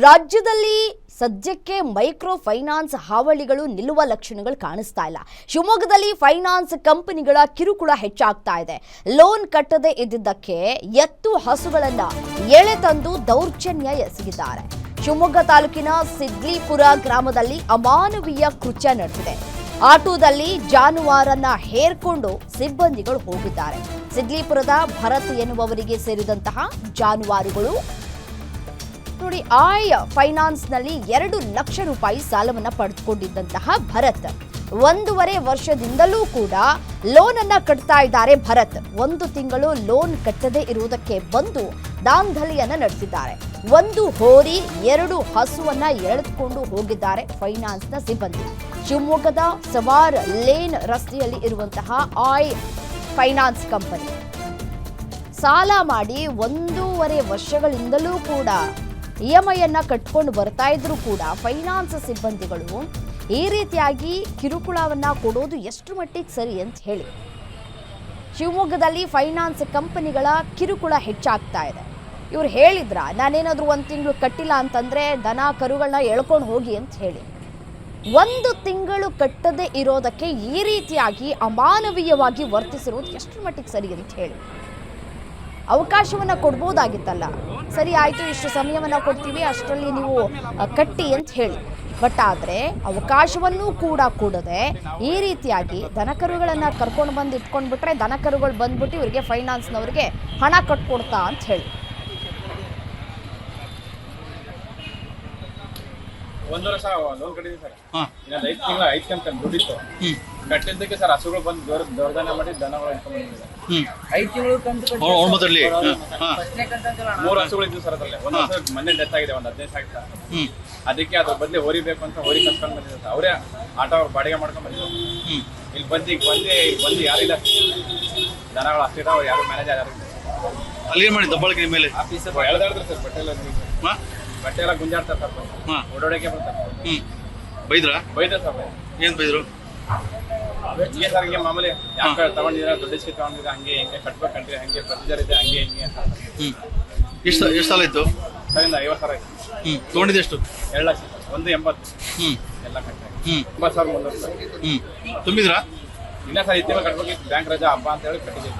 ರಾಜ್ಯದಲ್ಲಿ ಸದ್ಯಕ್ಕೆ micro finance ಹಾವಳಿಗಳು ನಿಲ್ಲುವ ಲಕ್ಷಣಗಳು ಕಾಣಿಸ್ತಾ ಇಲ್ಲ. ಶಿವಮೊಗ್ಗದಲ್ಲಿ ಫೈನಾನ್ಸ್ ಕಂಪನಿಗಳ ಕಿರುಕುಳ ಹೆಚ್ಚಾಗ್ತಾ ಇದೆ. ಲೋನ್ ಕಟ್ಟದೆ ಇದ್ದಿದ್ದಕ್ಕೆ ಎತ್ತು ಹಸುಗಳನ್ನ ಎಳೆ ತಂದು ದೌರ್ಜನ್ಯ ಎಸಗಿದ್ದಾರೆ. ಶಿವಮೊಗ್ಗ ತಾಲೂಕಿನ ಸಿದ್ಲಿಪುರ ಗ್ರಾಮದಲ್ಲಿ ಅಮಾನವೀಯ ಕೃತ್ಯ ನಡೆದಿದೆ. ಆಟೋದಲ್ಲಿ ಜಾನುವಾರನ್ನ ಹೇರ್ಕೊಂಡು ಸಿಬ್ಬಂದಿಗಳು ಹೋಗಿದ್ದಾರೆ. ಸಿದ್ಲಿಪುರದ ಭರತ್ ಎನ್ನುವವರಿಗೆ ಸೇರಿದಂತಹ ಜಾನುವಾರುಗಳು ನೋಡಿ, ಆಯ್ ಫೈನಾನ್ಸ್ ನಲ್ಲಿ 2 ಲಕ್ಷ ರೂಪಾಯಿ ಸಾಲವನ್ನ ಪಡೆದುಕೊಂಡಿದ್ದಂತಹ ಭರತ್ 1.5 ವರ್ಷದಿಂದಲೂ ಕೂಡ ಲೋನ್ ಅನ್ನ ಕಟ್ತಾ ಇದ್ದಾರೆ. ಭರತ್ 1 ತಿಂಗಳು ಲೋನ್ ಕಟ್ಟದೇ ಇರುವುದಕ್ಕೆ ಬಂದು ದಾಂಧಲೆಯನ್ನ ನಡೆಸಿದ್ದಾರೆ. 1 ಹೋರಿ 2 ಹಸುವನ್ನ ಎಳೆದುಕೊಂಡು ಹೋಗಿದ್ದಾರೆ ಫೈನಾನ್ಸ್ ನ ಸಿಬ್ಬಂದಿ. ಶಿವಮೊಗ್ಗದ ಸವಾರ್ ಲೇನ್ ರಸ್ತೆಯಲ್ಲಿ ಇರುವಂತಹ ಆಯ್ ಫೈನಾನ್ಸ್ ಕಂಪನಿ ಸಾಲ ಮಾಡಿ 1.5 ವರ್ಷಗಳಿಂದಲೂ ಕೂಡ EMI ಅನ್ನ ಕಟ್ಕೊಂಡು ಬರ್ತಾ ಇದ್ರು ಕೂಡ ಫೈನಾನ್ಸ್ ಸಿಬ್ಬಂದಿಗಳು ಈ ರೀತಿಯಾಗಿ ಕಿರುಕುಳವನ್ನ ಕೊಡೋದು ಎಷ್ಟು ಮಟ್ಟಿಗೆ ಸರಿ ಅಂತ ಹೇಳಿ. ಶಿವಮೊಗ್ಗದಲ್ಲಿ ಫೈನಾನ್ಸ್ ಕಂಪನಿಗಳ ಕಿರುಕುಳ ಹೆಚ್ಚಾಗ್ತಾ ಇದೆ. ಇವ್ರು ಹೇಳಿದ್ರ ನಾನೇನಾದ್ರೂ 1 ತಿಂಗಳು ಕಟ್ಟಿಲ್ಲ ಅಂತಂದ್ರೆ ದನ ಕರುಗಳನ್ನ ಎಳ್ಕೊಂಡು ಹೋಗಿ ಅಂತ ಹೇಳಿ. 1 ತಿಂಗಳು ಕಟ್ಟದೆ ಇರೋದಕ್ಕೆ ಈ ರೀತಿಯಾಗಿ ಅಮಾನವೀಯವಾಗಿ ವರ್ತಿಸಿರೋದು ಎಷ್ಟು ಮಟ್ಟಿಗೆ ಸರಿ ಅಂತ ಹೇಳಿ. ಅವಕಾಶವನ್ನ ಕೊಡ್ಬೋದಾಗಿತ್ತಲ್ಲ, ಸರಿ ಆಯ್ತು ಇಷ್ಟು ಸಮಯವನ್ನ ಕೊಡ್ತೀವಿ ಅಷ್ಟರಲ್ಲಿ ನೀವು ಕಟ್ಟಿ ಅಂತ ಹೇಳಿ. ಬಟ್ ಆದರೆ ಅವಕಾಶವನ್ನೂ ಕೂಡ ಕೊಡದೆ ಈ ರೀತಿಯಾಗಿ ದನಕರುಗಳನ್ನ ಕರ್ಕೊಂಡು ಬಂದು ಇಟ್ಕೊಂಡ್ಬಿಟ್ರೆ ದನಕರುಗಳು ಬಂದ್ಬಿಟ್ಟು ಇವರಿಗೆ ಫೈನಾನ್ಸ್ನವ್ರಿಗೆ ಹಣ ಕಟ್ಕೊಡ್ತಾ ಅಂತ ಹೇಳಿ. 1 ವರ್ಷ ಲೋನ್ ಕಟ್ಟಿದ್ವಿ ಸರ್. ಇನ್ನೊಂದು 5 ತಿಂಗಳು 5 ಕಂತು ದುಡ್ಡಿತ್ತು. ಕಟ್ಟಿದ್ದಕ್ಕೆ ಸರ್ ಹಸುಗಳು ಬಂದು ದೌರ್ಜನ್ಯ ಮಾಡಿ ದನಗಳು ಇಟ್ಕೊಂಡು 5 ತಿಂಗಳು ಕಂತು 3 ಹಸುಗಳು ಇದ್ವು ಸರ್. ಅದರಲ್ಲಿ 1 ವರ್ಷ ಮೊನ್ನೆ ಡೆತ್ ಆಗಿದೆ, ಒಂದು 15 ಆಗ್ತಾ. ಅದಕ್ಕೆ ಅದ್ರ ಬದಲಿ ಹೋರಿ ಬೇಕು ಅಂತ ಹೋರಿ ಕಸ್ಕೊಂಡು ಬಂದಿದ್ದಾರೆ. ಅವರೇ ಆಟೋ ಅವ್ರು ಬಾಡಿಗೆ ಮಾಡ್ಕೊಂಡು ಬಂದಿದ್ರು. ಇಲ್ಲಿ ಬಂದು ಯಾರಿಲ್ಲ, ದನಗಳು ಅಷ್ಟಿದ ಅವ್ರು ಯಾರು ಮ್ಯಾನೇಜರ್ ಯಾರು ಅಲ್ಲಿ ಏನ್ ಮಾಡಿ ದಬ್ಬಾಳಿಕೆ ಮೇಲೆ ಆಫೀಸ್ ಎಳ್ದಾಡಿದ್ರು ಸರ್. ಬಟ್ಟೆ ಎಲ್ಲ ಗುಂಜಾಡ್ತಾರೆ ಸರ್. ಓಡಾಡಕ್ಕೆ ಬರ್ತಾರೆ. ಬೈದ್ರ ಸರ್. ಏನ್ ಬೈದ್ರು? ಹಿಂಗೆ ಸರ್, ಹಿಂಗೆ ಮಾಮೂಲಿ ಯಾಕೆ ತಗೊಂಡಿದ್ರೆ ದುಡ್ಡು ಇಸ್ಕಿ ತಗೊಂಡಿದ್ರೆ ಹಂಗೆ ಹಿಂಗೆ ಕಟ್ಬೇಕಂದ್ರೆ ಹಂಗೆ ಪ್ರೊಸೀಜರ್ ಇದೆ ಹಂಗೆ ಹಿಂಗೆ. ಎಷ್ಟು ಸಾಲ ಇತ್ತು? ಸರಿಂದ 50 ಸಾವಿರ ಆಯ್ತು. ತಗೊಂಡಿದ್ದು ಎಷ್ಟು? 2 ಲಕ್ಷ 1.80 ಎಲ್ಲ ಕಟ್ಟಿ 90,300 ರೂಪಾಯಿ ತುಂಬಿದ್ರಾ? ಇಲ್ಲ ಸರ್, ಇತ್ತಿನ ಕಟ್ಬೇಕು. ಬ್ಯಾಂಕ್ ರಜಾ ಹಬ್ಬ ಅಂತ ಹೇಳಿ ಕಟ್ಟಿದ್ದೆ.